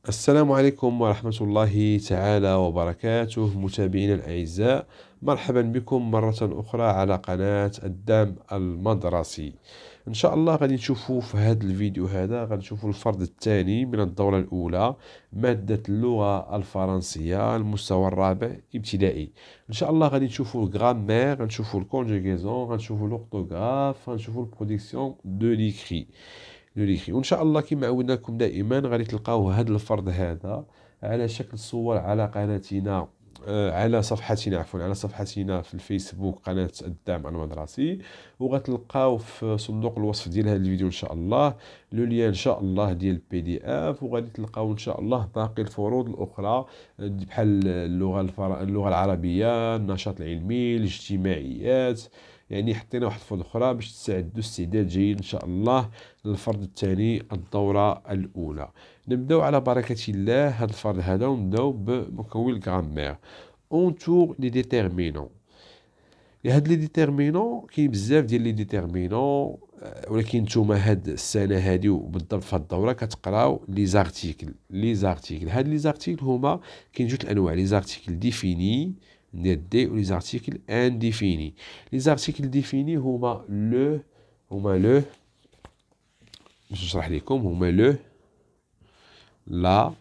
السلام عليكم ورحمة الله تعالى وبركاته متابعينا الأعزاء. مرحبا بكم مرة أخرى على قناة الدعم المدرسي. إن شاء الله غادي نشوفوا في هذا الفيديو غادي نشوفوا الفرد الثاني من الدورة الأولى، مادة اللغة الفرنسية المستوى الرابع ابتدائي. إن شاء الله غادي نشوفوا الغرامير، غنشوفوا الكونجيغيزون، غنشوفوا لورتوغراف، غنشوفوا البرودكسيون دو ليكري. وان شاء الله كما عودناكم دائما غادي تلقاو هذا الفرد هذا على شكل صور على قناتنا، على صفحتنا على صفحتنا في الفيسبوك قناة الدعم المدرسي. وغتلقاو في صندوق الوصف ديال هذا الفيديو ان شاء الله لو ليان ان شاء الله ديال البي دي اف، وغادي تلقاو ان شاء الله باقي الفروض الاخرى بحال اللغة العربية، النشاط العلمي، الاجتماعيات. يعني حطينا واحد الفروض اخرى باش تستعدوا استعداد جيد ان شاء الله للفرد الثاني الدورة الأولى. نبداو على بركة الله هذا الفرد هذا، ونبداو بمكون الغرامير. اونتور لي ديتيرمينون. هاد لي ديتيرمينون كاين بزاف ديال لي ديتيرمينون، ولكن نتوما هاد السنة هادي وبالضبط في هاد الدورة كتقراو لي زارتيكل. هاد لي زارتيكل هما كاين جوج الأنواع: لي زارتيكل ديفيني ندير دي، ولي زارتيكل انديفيني. لي زارتيكل ديفيني هما لو باش نشرح لكم، هما لو، لا،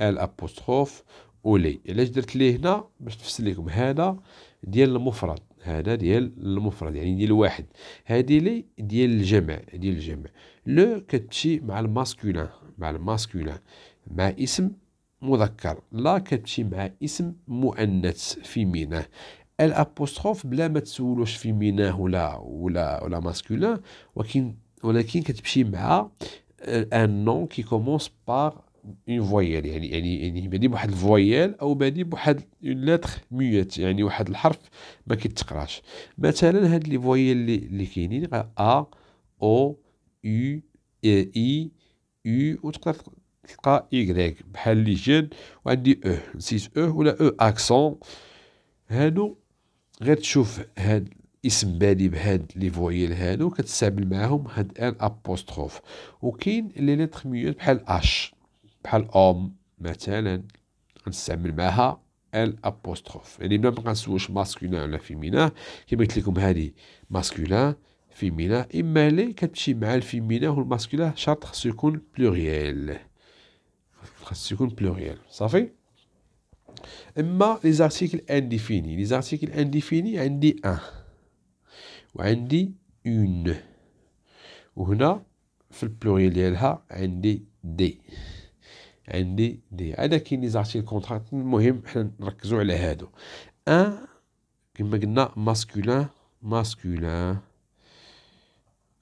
ال ابوستروف و لي. علاش درت ليه هنا؟ باش تفسر لكم. هذا ديال المفرد، يعني ديال واحد. هادي لي ديال الجمع. لو كتمشي مع الماسكولين، مع اسم مذكر. لا كتمشي مع اسم مؤنث فيمينه. الابوستروف بلا ما تسولوش فيميناه ولا ماسكولين، ولكن كتمشي مع ان نون كي كومونس بار اون فويال، يعني بادي بواحد الفويال او بادي بواحد اون لتر ميوت، يعني واحد الحرف ما كيتقراش. مثلا هاد لي فويال اللي كاينين ا، او، يو، اي، يو، وتقدر تلقى ايكغيك بحال لي جين، وعندي او، نسيت او ولا او اكسون. هادو غير تشوف هاد اسم بادي بهاد لي فويال هادو كتستعمل معاهم هاد ان ابوستروف. وكاين لي لتر ميوت بحال اش، بحال اوم مثلا، غنستعمل معاها ال ابوستروف. يعني بلا ما نسولش ماسكولين ولا فيمينا، كما قلت لكم هادي ماسكولين فيمينا. اما لي كتمشي مع الفيمينا والماسكولين، شرط خاصو يكون بلوريال، صافي. اما لي زارتيكل انديفيني عندي ان وعندي اون، وهنا في البلوريال ديالها عندي دي. هذا كاين لي زارتيكل كونترات. المهم حنا نركزوا على هادو. ان كما قلنا ماسكولين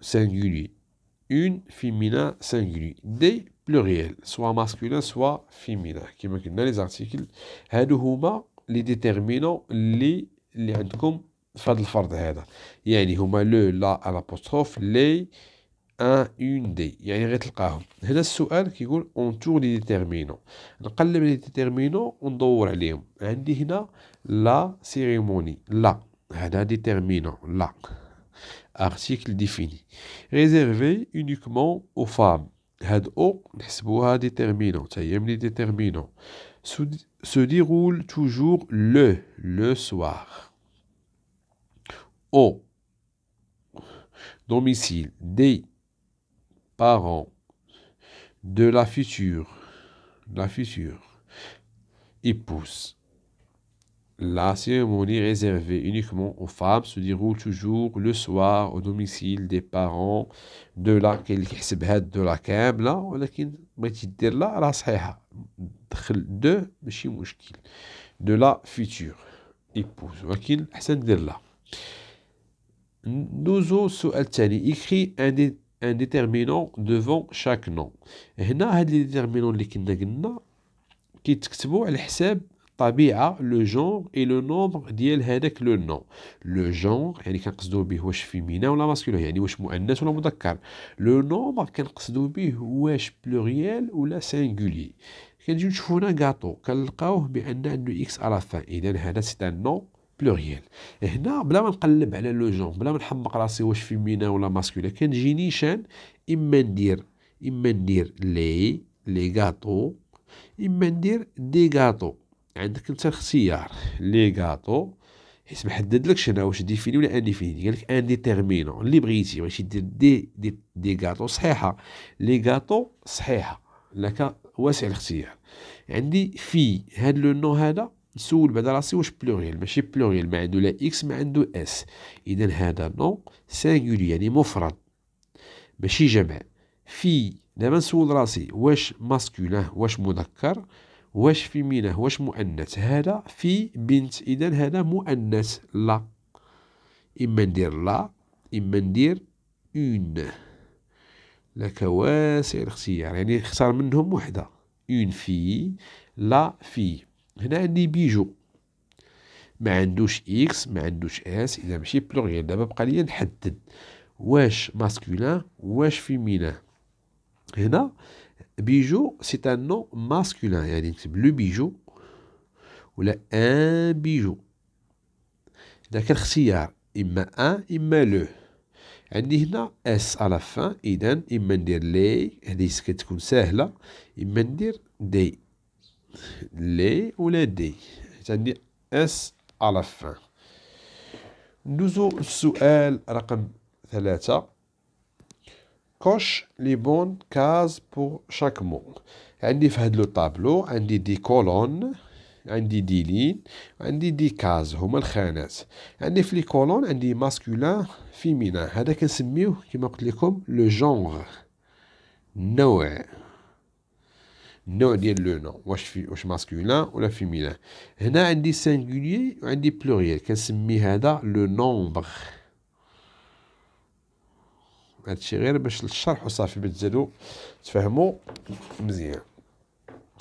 سينغولي، اون فيمينا سينغولي، دي بلوريال سوا ماسكولين سوا فيمينا. كما قلنا لي زارتيكل هادو هما لي ديتيرمينون اللي عندكم في هذا الفرد هذا. يعني هما لو، لا، الابوستروف، لي، ان، اون، دي. يعني غير تلقاهم هنا. السؤال كيقول اونتور لي ديتيرمينون. نقلب لي ديتيرمينون وندور عليهم. عندي هنا لا سيريموني، لا، هذا ديتيرمينون، لا. article défini réservé uniquement aux femmes. هاد او نحسبوها ديتيرمينون، تا هي ملي ديتيرمينون. se déroule toujours le soir au domicile des parents de la future épouse. La cérémonie réservée uniquement aux femmes se déroule toujours le soir au domicile des parents de la. كاين اللي كيحسب هاد دو لا كاملة، ولكن بغيتي دير لا راه صحيحة، دخل دو ماشي مشكل، دو لا فيتور épouse، ولكن أحسن دير لا. ندوزو السؤال الثاني. écrit un déterminant devant chaque nom. هنا هاد لي ديتيرمينون اللي كنا قلنا كيتكتبوا على حساب الطبيعة، لو جونغ اي لو نومبر ديال هذاك لو نون. لو جونغ يعني كنقصدو به واش فيمينا ولا ماسكولين، يعني واش مؤنث ولا مذكر. لو نومبر كنقصدو به واش بلوريال ولا سينغولي. كنجيو نشوفو هنا كاطو كنلقاوه بان عندو اكس على فان، اذا هذا سي ان نون بلوريال. هنا بلا ما نقلب على لو جونغ، بلا ما نحمق راسي واش فيمينا ولا ماسكولين، كنجي نيشان اما ندير لي غاطو إما ندير دي غاطو. عندك انت الاختيار لي غاطو، حيت محددلكش هنا واش ديفيني ولا انديفيني، قالك انديتيرمينون اللي بغيتي، بغيتي دير دي غاطو صحيحة، لي غاطو صحيحة، لك واسع الاختيار. عندي في هاد لو نو هذا نسول بعدا راسي واش بلوريال ماشي بلوريال، ما عنده لا اكس ما عنده اس، اذا هذا نو سانغولي يعني مفرد ماشي جمع. في دابا نسول راسي واش ماسكولين واش مذكر، واش فيمينه واش مؤنث. هذا في بنت، اذا هذا مؤنث لا، اما ندير لا اما ندير اون، لك واسع الاختيار، يعني اختار منهم وحده. اون في لا في. هنا عندي بيجو ما عندوش اكس ما عندوش اس، اذا ماشي بلوريال. دابا بقى لي نحدد واش ماسكولين واش فيمينه. هنا بيجو سي ان نو ماسكولين، يعني نكتب لو بيجو ولا ان بيجو. ذاك الاختيار اما ان اما لو. عندي هنا اس على فان، اذا اما ندير لي، هذه كتكون ساهله، اما ندير دي لي ولا دي، عندي اس على فان. ندوزو للسؤال رقم 3. كوش لي بون كاز بور شاك مو. عندي في هاد لو طابلو عندي دي كولون، عندي دي لين، عندي دي كاز هما الخانات. عندي في لي كولون عندي ماسكولين فيمينان، هذا كنسميوه كما قلت لكم لو جونغ، النوع ديال لو نون، واش ماسكولين ولا فيمينان. هنا عندي سانغولي وعندي بلوريال، كنسمي هذا لو نومبر. هادشي غير باش الشرح وصافي، باش تزادو تفهمو مزيان.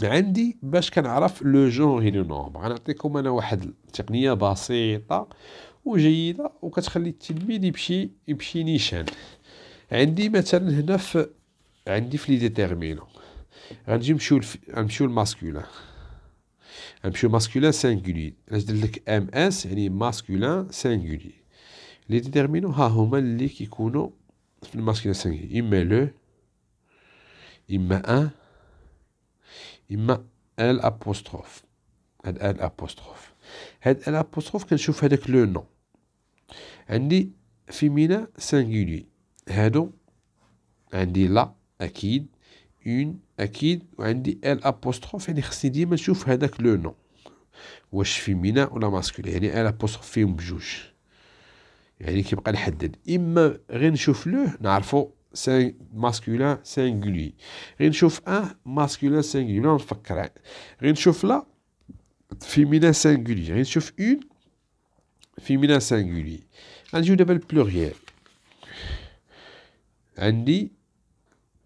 عندي باش كنعرف لو جونغ لو نومبر، غنعطيكم انا واحد التقنيه بسيطه وجيده وكتخلي التلميذ يمشي نيشان. عندي مثلا هنا عندي في لي ديتيرمينون غنجي نمشيو للماسكولين، نمشيو ماسكولين سانغولي، اش درت لك ام اس يعني ماسكولين سانغولي. لي ديتيرمينون ها هما اللي كيكونوا في الماسكولين سانغولي، اما لو اما ان اما ال ابوستروف. هاد ال ابوستروف، هاد ال ابوستروف كنشوف هذاك لو نون. عندي فيمينا سانغولي، هادو عندي لا اكيد، اون اكيد، وعندي ال ابوستروف، يعني خصني ديما نشوف هذاك لو نون واش فيمينا ولا ماسكولين، يعني ال ابوستروف فيهم بجوج، يعني كيبقى نحدد. اما غير نشوف لو نعرفو ماسكولين سانغولي، غير نشوف ان ماسكولين سانغولي ولا نفكر، غير نشوف لا فيمينان سانغولي، غير نشوف اون فيمينان سانغولي. غنجيو دابا البلوريال، عندي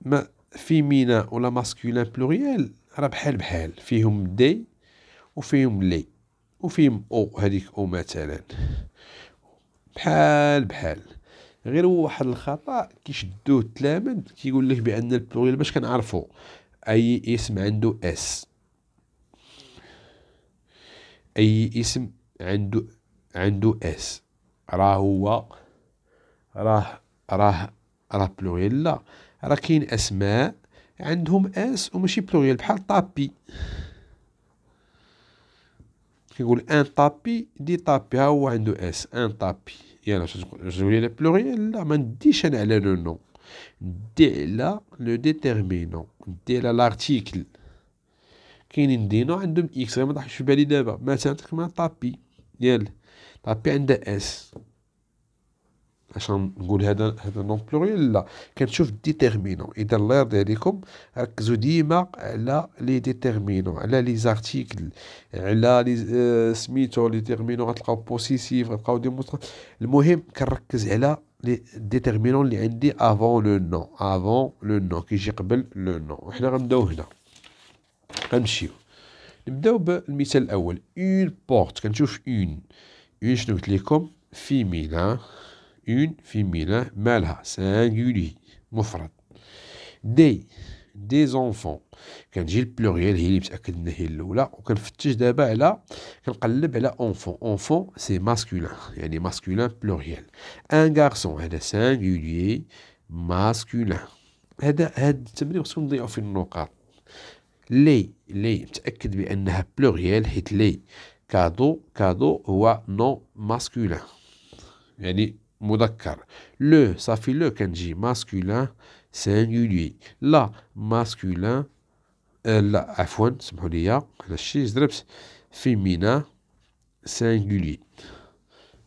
ما فيمينا ولا ماسكولين بلوريال راه بحال فيهم دي وفيهم لي وفيهم او، هذيك او مثلا بحال. غير واحد الخطا كيشدوه التلامذ، كيقول لك بان البلوريال باش كنعرفوا اي اسم عنده اس، اي اسم عنده اس راه بلوريال. لا، راه كاين اسماء عندهم اس وماشي بلوريال، بحال طابي. كيقول ان طابي دي طابي، ها هو عنده اس ان طابي. يلا تقولي لي بلوريال، لا ما نديش انا على لو نون، ندي على لو ديتيرمينون، ندي على لارتيكل. كاينين دي نوع عندهم اكس، غير ما طاحش في بالي دابا، مثلا كما طابي، يلا طابي عندها اس، عشان نقول هذا نون بلوريال. لا، كنشوف ديتيرمينون. اذا الله يرضي عليكم ركزوا ديما على لي ديتيرمينون، على لي زارتيكل، على لي سميتو لي ديتيرمينون غتلقاو بوسيسيف، غتلقاو المهم كنركز على لي ديتيرمينون اللي عندي افون لو نون كيجي قبل لو نون. وحنا غنبداو هنا، غنمشيو نبداو بالمثال الاول. اون بورت، كنشوف اون شنو قلت لكم؟ فيمينا، اون فيمينا مالها سانغولي مفرد. دي زونفون، كنجي البلوريال هي اللي متاكد انها هي الاولى، وكنفتش دابا على كنقلب على اونفون سي ماسكولين، يعني ماسكولين بلوريال. ان غارسون هذا سانغولي ماسكولين. هاد التمرين خصكم تضيعوا فيه النقاط. لي متأكد بأنها بلوريال حيت لي كادو هو نون ماسكولين يعني مذكر. لو صافي لو كنجي ماسكولين سينغولي. لا ماسكولين لا عفوا سمحوا لي على الشي زربت فيمينا سينغولي.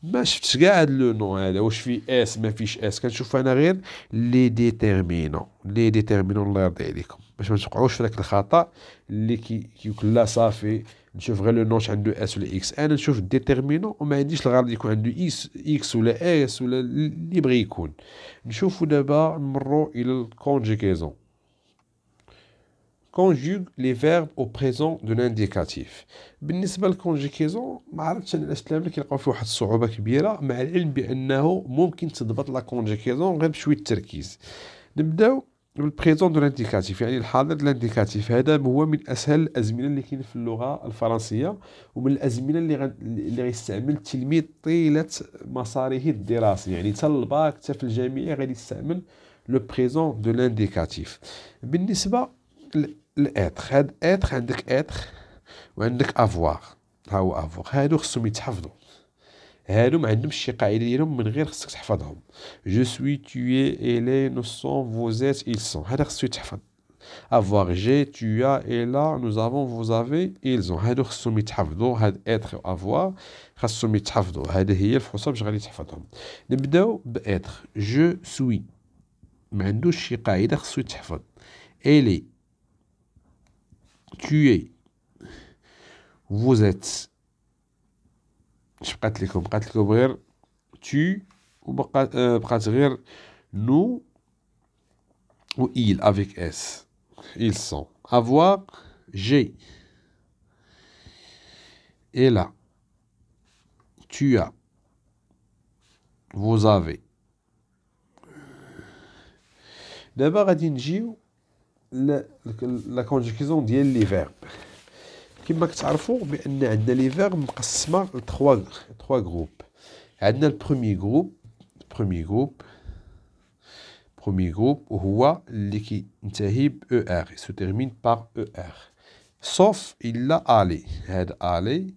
ما شفتش كاع هاد لو نون هذا واش فيه اس ما فيش اس. كنشوف انا غير لي ديتيرمينون الله يرضي عليكم باش ما توقعوش في داك الخطا اللي كيكون لا صافي نشوف غير لو نون عنده اس ولا اكس. انا نشوف ديتيرمينون وما عنديش الغرض يكون عنده اكس ولا اس ولا اللي بغي يكون. نشوفوا دابا نمروا الى الكونجيكيزون. conjugue les verbes au présent de l'indicatif. بالنسبة للكونجيكيزون ما عرفتش انا علاش التلاميذ كيلقاو فيه واحد الصعوبة كبيرة مع العلم بأنه ممكن تضبط لا كونجيكيزون غير بشوية تركيز. نبداو بالبريزون دو لانديكاتيف يعني الحاضر د لانديكاتيف. هذا هو من اسهل الازمنه اللي كاين في اللغه الفرنسيه ومن الازمنه اللي غيستعمل التلميذ طيله مساره الدراسي يعني حتى الباك حتى في الجامعه غادي يستعمل لو بريزون دو لانديكاتيف. بالنسبه الاتر هاد اتر عندك اتر وعندك افوار. ها هو افوار هادو خصهم يتحفظوا. هادو ما عندهمش شي قاعده ديالهم من غير خصك تحفظهم. جو سوي tu es elle est nous sommes vous êtes ils sont هذا خصو يتحفظ. افوار جي tu as elle a nous avons vous avez ils ont هادو خصهم يتحفظوا. هاد اتر افوار خصهم يتحفظوا. هذه هي الفرصه باش غادي تحفظهم. نبداو باتر جو سوي ما عندوش شي قاعده خصو يتحفظ. elle est tu es vous êtes اش بقات لكم غير tu بقات غير nous ou il avec s ils sont. avoir j'ai et là tu as vous avez. دابا غادي نجيو لا كونجيكيزون ديال لي فيرب. كما كتعرفوا بان عندنا لي فيرب مقسمه ل 3 جروب. عندنا البروميي جروب وهو اللي كينتهي ب او ار سو تيرمين باغ او ار صوف الا الي. هذا الي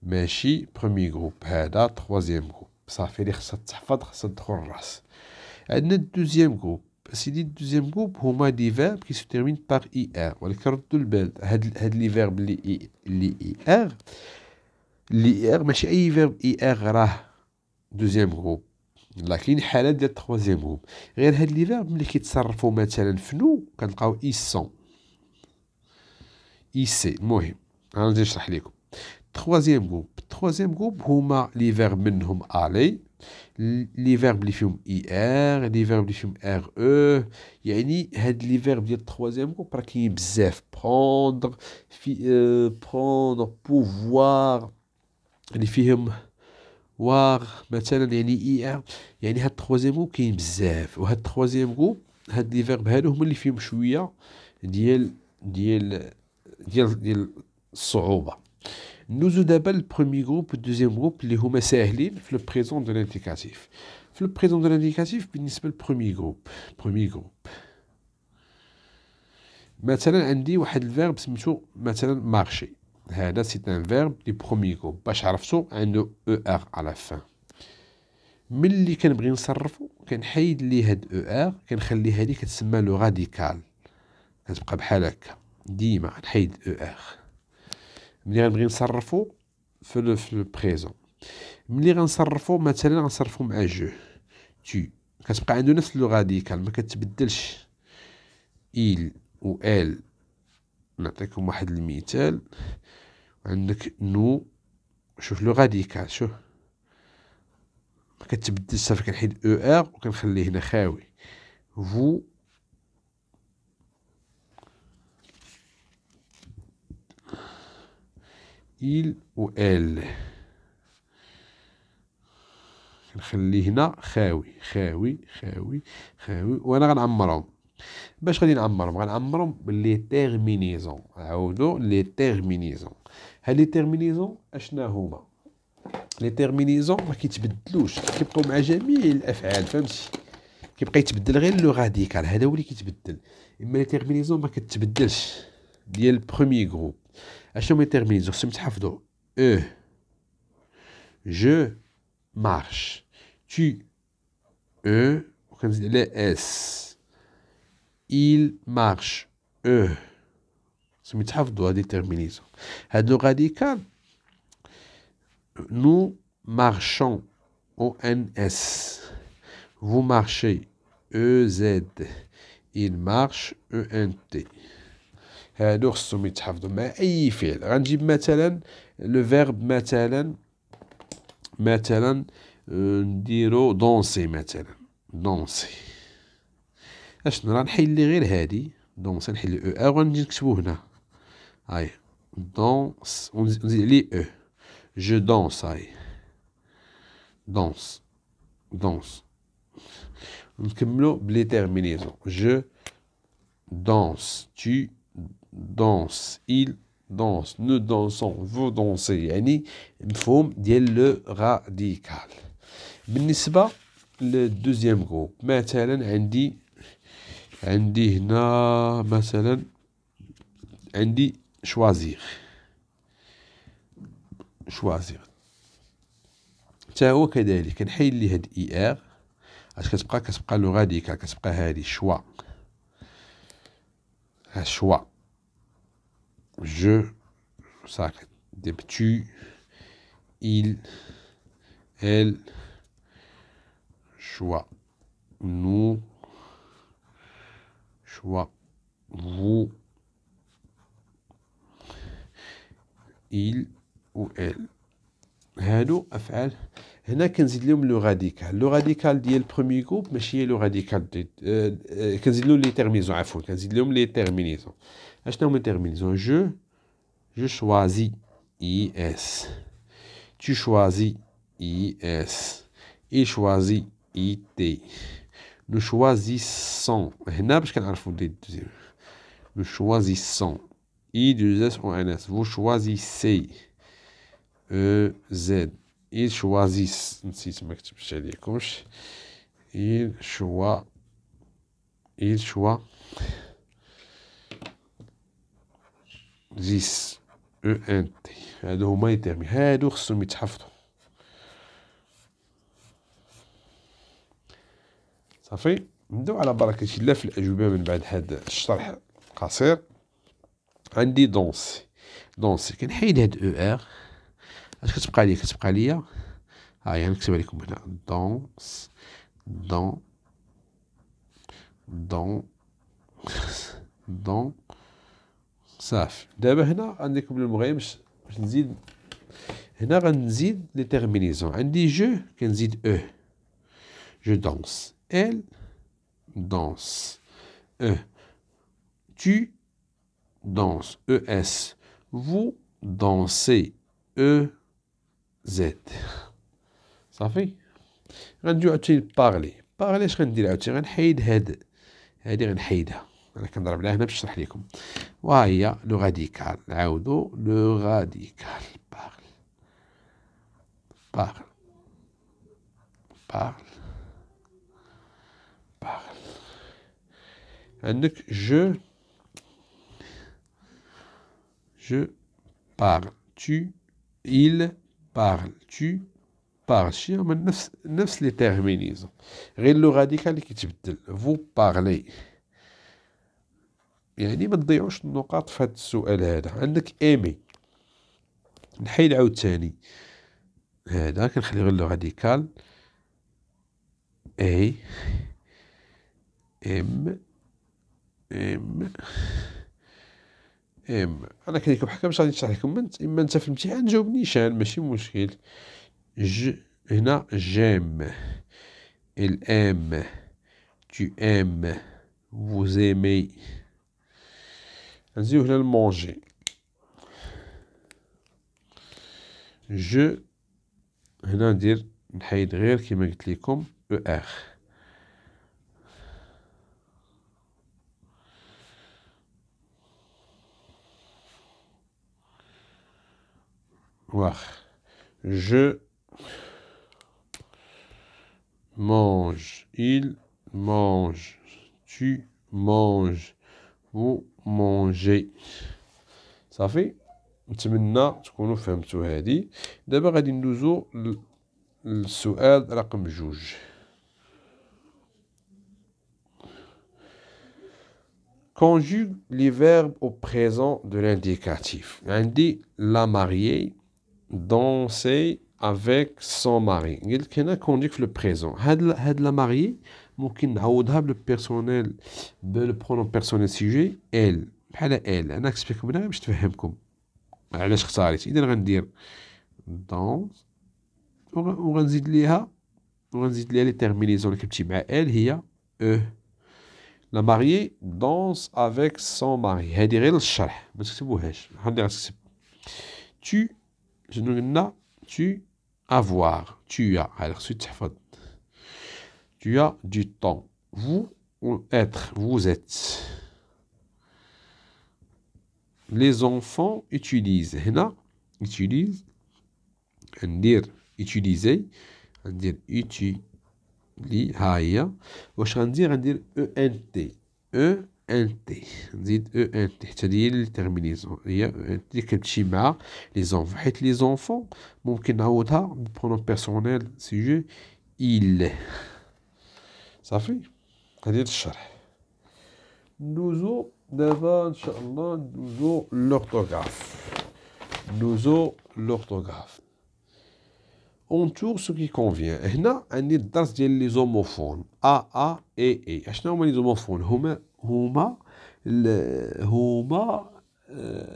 ماشي بروميي جروب هذا تروازيام جروب صافي اللي خصها تحفظ خصها تدخل الراس. عندنا الدوزيام جروب سيدي الدوزيام جروب هما دي فيرب كي سو تيرمين باغ اي ار ولكن ردوا البال هاد لي فيرب اللي اي ار ماشي اي فيرب اي ار راه دوزيام جروب. لا كاين حالات ديال تروازيام جروب غير هاد لي فيرب ملي كيتصرفوا مثلا في نو كنلقاو اي سون اي سي. المهم انا غادي نشرح لكم تروازيام جروب هما لي فيرب منهم الي لي فيرب اللي فيهم اي ار لي فيرب اللي فيهم ار او. يعني هاد لي فيرب ديال التروازيام جروب راه كاين بزاف. بروندر بوفوار اللي فيهم وار مثلا يعني اي ار. يعني هاد التروازيام جروب كاين بزاف وهاد التروازيام جروب هاد لي فيرب هادو هما اللي فيهم شويه ديال الصعوبه. ندوزو دابا البروميي جروب والدوزيام جروب اللي هما ساهلين في لو بريزون دو لانديكاتيف. في لو بريزون دو لانديكاتيف بالنسبه للبروميي جروب مثلا عندي واحد الفيرب سميتو مثلا مارشي. هذا سي ان فيرب دي بروميي جروب باش عرفتو عنده او ار على فان. ملي كنبغي نصرفو كنحيد ليه هاد او ار كنخلي هادي كتسمى لو راديكال كتبقى بحال هكا ديما نحيد او ار. ملي غنبغي نصرفو في البريزون ملي غنصرفو مثلا غنصرفو مع جو tu كتبقى عنده نفس لو راديكال ما كتبدلش il و elle. نعطيكم واحد المثال عندك نو شوف لو راديكال شوف ما كتبدلش صافي كنحيد او ار وكنخليه هنا خاوي. vous il و elle كنخليه هنا خاوي وانا غنعمرهم. باش غادي غنعمرهم باللي تيرمينيزون. عاودوا لي تيرمينيزون. هاد لي تيرمينيزون اشنا هما؟ لي تيرمينيزون ما كيتبدلوش كيبقاو مع جميع الافعال فهمتي كيبقى يتبدل غير لو راديكال هذا هو اللي كيتبدل. اما لي تيرمينيزون ما كتبدلش ديال البروميي جروب. اشنو هما التيرمينيزون خصهم يتحفظوا؟ او جو مارش، tu او وكنزيد عليه اس، il marche او. خصهم يتحفظوا هادي التيرمينيزون. هادو غاديكال nous marchons ONS, vous marchez EZ, il marche ENT. هادو خصهم يتحفظوا مع أي فعل. غنجيب مثلا لو فيرب مثلا نديرو دونسي مثلا، دونسي. اشنو راه نحيد لي غير هادي دونسي، نحيد لي او ار ونجي نكتبو هنا هاي دونس ونزيد عليه او. جو دونس هاي دونس دونس. نكملو بلي تيرمينيزون. جو دونس، tu danses، il danse، nous dansons، vous dansez. يعني مفهوم ديال لو راديكال. بالنسبة للدوزيام جروب مثلا عندي هنا مثلا عندي شوازيغ تا هو كذلك كنحيد ليه هاد اي ار اش كتبقى لو راديكال، كتبقى هادي شوا. ها شوا جو صافي ديب tu il elle choix nous choix vous il ou elle. هادو افعال. هنا كنزيد لهم لو راديكال ديال البروميي جروب ماشي هي لو راديكال ديال كنزيد لهم لي تيرمينيزون، عفوا كنزيد لهم لي تيرمينيزون. اشنو هما تيرمينيزون؟ جو شوازي اي اس، tu choisis IS، il choisit IT، nous choisissons. هنا باش كنعرفو دي الدوزيام. nous choisissons I 2 S O N S، vous choisissez E Z، ils choisissent. نسيت ما كتبتش عليكمش. il choisissent ENT. هادو هما لي تيرمي، هادو خصهم يتحفظوا. صافي نبداو على بركة الله في الأجوبة من بعد هذا الشرح القصير. عندي دونسي كنحيد هاد او ار. اش كتبقى ليا هاهي نكتبها لكم هنا دون صافي. دابا هنا عندكم المغرب باش نزيد هنا غنزيد لي تيرمينيزون. عندي جو كنزيد او، جو دونس، elle danse، tu danses، ES، vous dansez، EZ. صافي. غندوي عاوتاني بارلي اش غندير عاوتاني؟ غنحيد هادي غنحيدها. انا كنضرب عليها هنا باش نشرح لكم. وها هي لو راديكال. نعاودو لو راديكال. بارل عندك جو parle، tu il parle، tu parle. شي هما نفس لي تيرمينيزون، غير لو راديكال اللي كيتبدل. فو بارلي. يعني ما تضيعوش النقاط في هذا السؤال هذا. عندك ايمي، نحيد عاوتاني هذا كنخلي غير لو راديكال. اي ام انا كنيكم حكا باش غادي نشرح لكم. اما انت في الامتحان جاوب نيشان ماشي مشكل. هنا جيم، il aime، tu aimes، vous aimez. نزيدو هنا المونجي. جو هنا ندير نحيد غير كيما قلت لكم او ار. واخ. je mange، il mange، tu manges، vous mangez. صافي. نتمنى تكونوا فهمتوا هادي. دابا غادي ندوزو للسؤال رقم 2. Conjugue les verbes au présent de l'indicatif. عندي la mariée danser avec son mari. قلت لك هنا conjugue في le présent. هاد la mariée ممكن نعوضها بالبيرسونيل بالبرونون بيرسونيل سيجي elle. بحال elle. انا كنسبيك منها باش تفهمكم علاش اختاريت. اذا غندير danse وغنزيد ليها لي تيرمينيزون اللي كتمشي مع elle هي e. La mariée danse avec son mari. هادي غير للشرح ما تكتبوهاش. هادي غتكتب tu شنو قلنا tu avoir tu as هذا خصو يتحفظ. tu as du temps. vous être vous êtes. les enfants utilisent. هنا utilise ندير utiliser ندير utili ها هي. واش غندير غندير ENT نزيد ENT حتى هي لي تيرمينيزون هي ENT اللي كتمشي مع لي زونفون حيت لي زونفون ممكن نعوضها بالبرونون بيرسونيل سوجي il. صافي هادي الشرح. ندوزو دابا ان شاء الله ندوزو l'orthographe. Entoure ce qui convient. هنا عندي الدرس ديال لي زوموفون ا اي. اشنو هما لي زوموفون؟ هما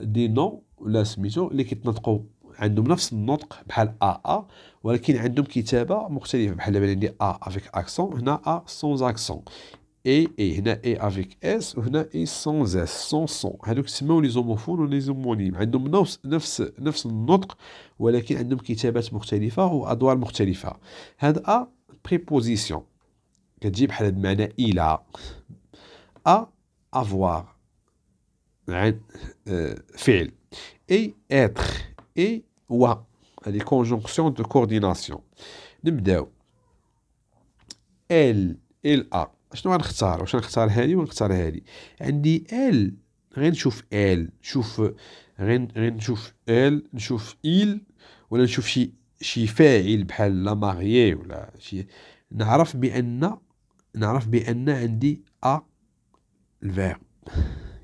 دي نون ولا سميتو اللي كيتنطقوا عندهم نفس النطق بحال ا ولكن عندهم كتابه مختلفه. بحال دابا عندي افيك اكسون هنا سونز اكسون. اي هنا اي افيك اس وهنا اي سونز اس سون. هادوك تسموا لي زوموفون ولا لي زومونيم. عندهم نفس النطق ولكن عندهم كتابات مختلفه وادوار مختلفه. هاد بريبوزيسيون كتجي بحال هاد المعنى الى افوار فعل اي اتر اي و هادي كونجونكسيون دو كورديناسيون. نبداو ال شنو غنختار؟ واش غنختار هادي ولا نختار هادي؟ عندي ال غير نشوف ال غير نشوف ال نشوف ولا نشوف شي فاعل بحال لا ماريي ولا شي. نعرف بان عندي الفيرب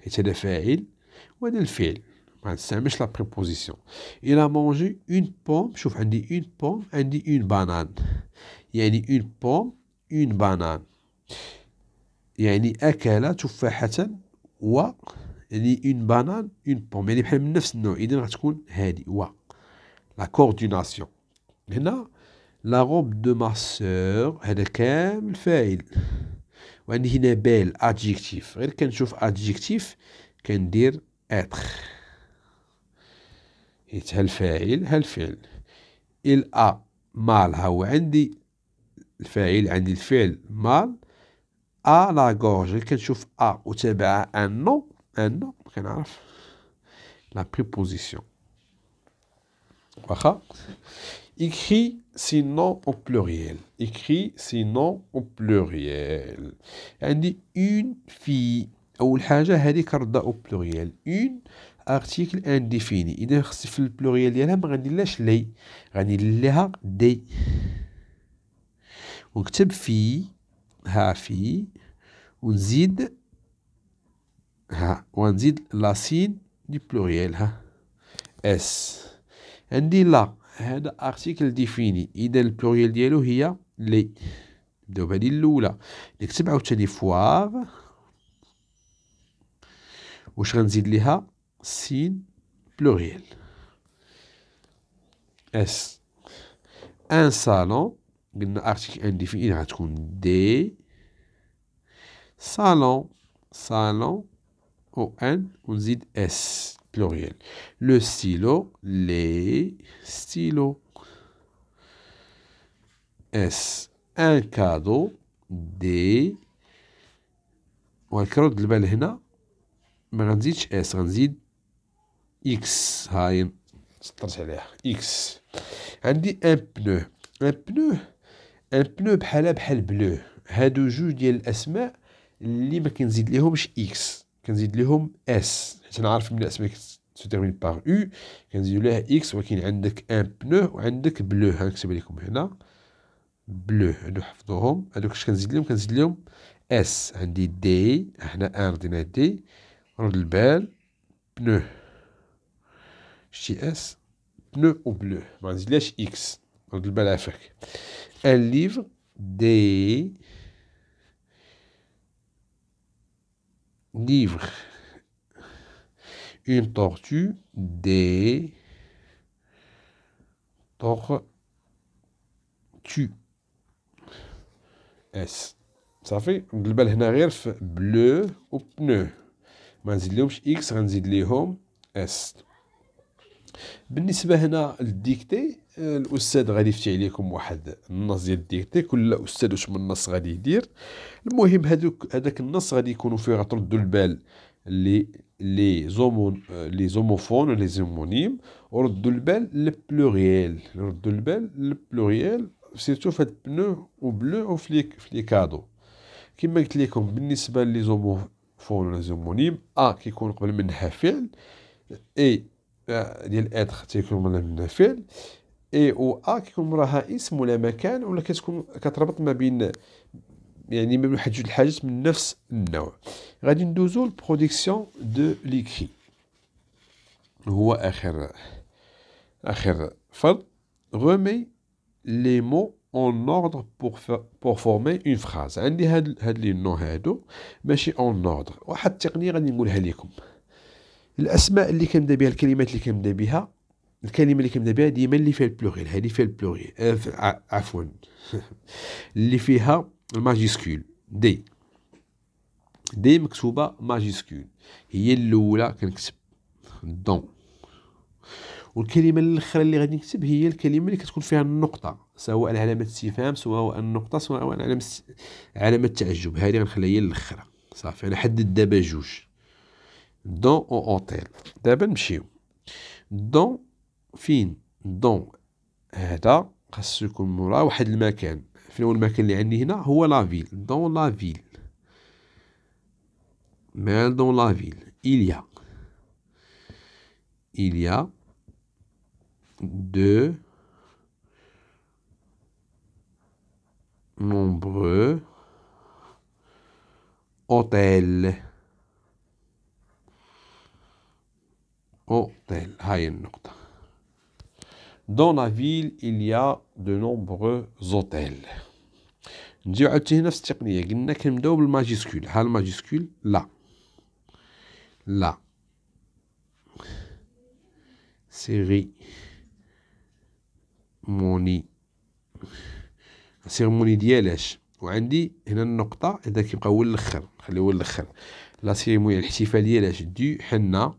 حيت هذا فاعل وهذا الفعل ما نستعملش لا بريبوزيسيون. il a mangé une pomme. شوف عندي une pomme عندي une banane. يعني une pomme une banane يعني أكل تفاحة يعني une banane une pomme يعني بحال من نفس النوع. إذا غتكون هادي لا كورديناسيون. هنا لا روب دو ما سور هذا كامل فاعل. وعندي هنا بيل adjectif. غير كنشوف adjectif كندير être حيت ها الفاعل ها الفعل. il a mal ها هو عندي الفاعل عندي الفعل مال ا لا غورج. غير كنشوف وتابعها ان نو كنعرف لا بريبوزيسيون. واخا écrit sinon au pluriel. عندي une fille. اول حاجه هذه كنردها او بلوريال. une ارتيكل انديفيني. اذا خصني في البلوريال ديالها ما غنديرلهاش لي غندير لها دي ونكتب في ونزيد لاسين دي بلوريال اس. عندي لا هذا ارتيكل ديفيني. اذا البلوريال ديالو هي لي. نبداو بهادي الاولى نكتب عاوتاني فواغ واش غنزيد ليها سين بلوريال اس. ان صالون قلنا ارتيكل انديفيني غتكون دي. صالون او ان ونزيد اس pluriel. Le stylo, les stylos. S. Un cadeau, des. وكرد البال هنا ما غنزيدش اس غنزيد اكس. هاي سطرت عليها اكس. عندي ان بنو بحال بلو. هادو جوج ديال الاسماء اللي ما كنزيد ليهمش اكس كنزيد ليهم اس حيت نعرف من الاسماء se termine par U كنزيدو ليها X ولكن عندك ان بنو وعندك بلو. غنكتب لكم هنا بلو هادو حفظوهم. هادوك اش كنزيد لهم؟ كنزيد لهم اس. عندي دي هنا ان ردينا دي رد البال بنو شتي اس بنو و بلو ما نزيدلهاش اكس رد البال عافاك. ان ليفر دي livre une tortue des tortues اس صافي. رد البال هنا غير في بلو و بنو ما نزيدلهمش اكس غنزيد ليهم اس. بالنسبه هنا للديكتي الاستاذ غادي يفتي عليكم واحد النص ديال الديكتي. كل استاذ واش من نص غادي يدير. المهم هذاك النص غادي يكونوا فيه غتردوا البال لي زوموفون ولي زومونيم وردوا البال للبلوريال. ردوا البال للبلوريال سيرتو في هاد بنو و بلو وفي لي كادو. كما قلت لكم بالنسبه لي زوموفون ولا زومونيم كيكون قبل منها فعل اي ديال اتر تيكون منها فعل اي و كيكون موراها اسم ولا مكان ولا كتكون كتربط ما بين يعني ما بين واحد جوج الحاجات من نفس النوع. غادي ندوزو للبرودكسيون دو ليكري هو اخر فرض. remet les mots en ordre pour former une phrase. عندي هاد لي نو هادو ماشي en ordre. واحد التقنيه غادي نقولها لكم. الاسماء اللي كنبدا بها الكلمات اللي كنبدا بها الكلمه اللي كنبدا بها ديما اللي فيها البلوريال. هذه فيها البلوريال عفوا اللي فيها الماجيسكول دي مكتوبه ماجيسكول هي الاولى كنكتب دون. والكلمه الاخرى اللي غادي نكتب هي الكلمه اللي كتكون فيها النقطه سواء علامه استفهام سواء النقطه سواء علامه تعجب. هذه غنخليها هي الاخرى صافي. انا حدد دابا جوج دون او اوتيل. دابا نمشيو دون فين دون هذا خاصو يكون مورا واحد المكان. فين المكان اللي عندي هنا هو لا فيل دون لا فيل مال دون لا فيل il y a de nombreux hôtels هاي النقطة. Dans la ville il y a de nombreux hôtels. نجيو عاوتاني نفس التقنية. قلنا كنبداو بالماجيسكول. ها الماجيسكول لا سيرموني ديالاش وعندي هنا النقطة هذا كيبقى هو الاخر خليه هو الاخر. لا سيرموني الاحتفال ديالاش دو حنا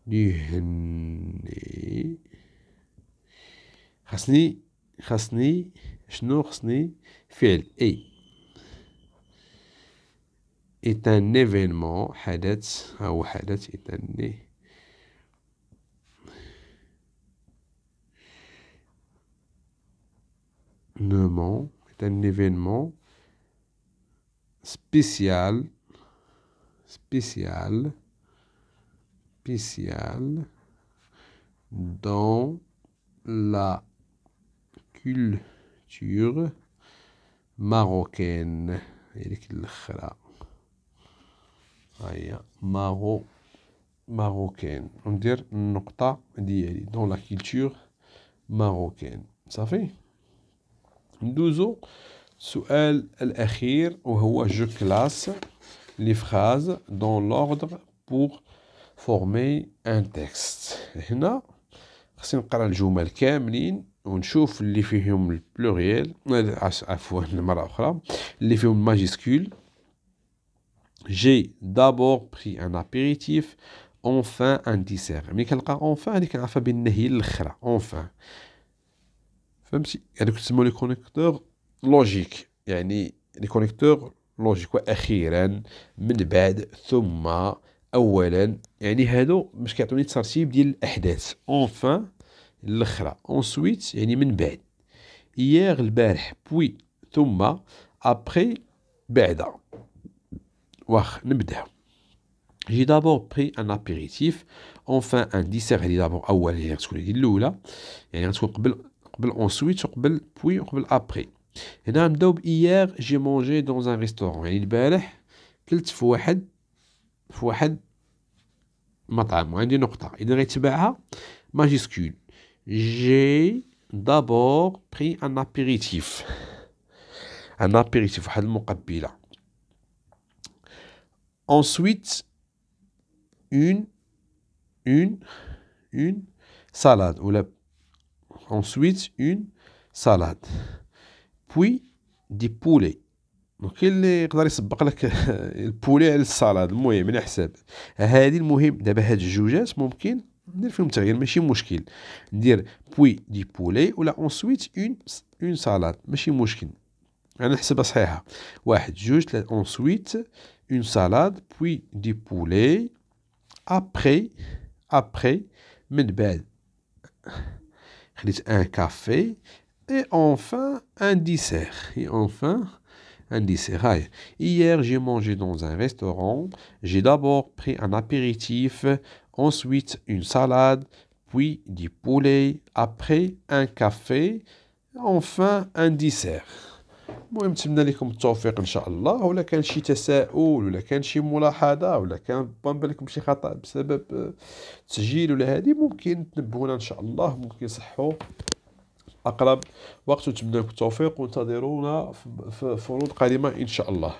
هني خاصني شنو خاصني فعل est un événement حدث هو حدث est un événement spécial dans la culture marocaine. هذيك الاخرى هيا ماروكان وندير النقطة ديالي دون لا كولتور ماروكان صافي. ندوزو السؤال الأخير وهو جو كلاس لي فراز دون لوردر بور فورمي ان تكست. هنا خصني نقرا الجمل كاملين ونشوف اللي فيهم البلوريال عفوا مرة أخرى اللي فيهم الماجيسكول. J'ai d'abord pris un apéritif, enfin un dessert. ملي كنلقى enfin هذيك كنعرفها بأن هي الأخرى enfin. فهمتي؟ هادوك كيسموا لي كونيكتور لوجيك يعني لي كونيكتور لوجيك وأخيرا من بعد ثم أولا يعني هادو باش كيعطوني الترتيب ديال الأحداث. enfin الأخرى ensuite يعني من بعد hier البارح puis ثم après بعد. واخ نبداو. j'ai d'abord pris un apéritif. Enfin un dessert اللي d'abord أول هي غتكون هذه الأولى يعني غتكون قبل ensuite وقبل puis وقبل après. هنا نبداو بإيير j'ai mangé dans un restaurant يعني البارح كلت في واحد مطعم وعندي نقطة إذا غيتبعها ماجيسكول. j'ai d'abord pris un apéritif واحد المقبلة. ensuite une salade ou ensuite une salade puis du poulet. دونك كاين اللي يقدر يسبق لك البولي على السالاد المهم على حساب هادي. المهم دابا هاد الجوجات ممكن ندير فيهم تغيير ماشي مشكل ندير بوي دي بولي ولا انسويت اون سالاد ماشي مشكل انا نحسبها صحيحه. واحد جوج ثلاث انسويت اون سالاد بوي دي بولي ابري من بعد خديت ان كافي et enfin un dessert. Hier, j'ai mangé dans un restaurant. J'ai d'abord pris un apéritif, ensuite une salade, puis du poulet, après un café, enfin un dessert. المهم نتمنى لكم التوفيق ان شاء الله. ولا كان شي تساؤل ولا كان شي ملاحظه ولا كان بان لكم شي خطا بسبب تسجيل ولا هذه ممكن تنبهونا ان شاء الله ممكن يصحوا أقرب وقت. نتمنى لكم التوفيق وانتظرونا في فروض قادمة إن شاء الله.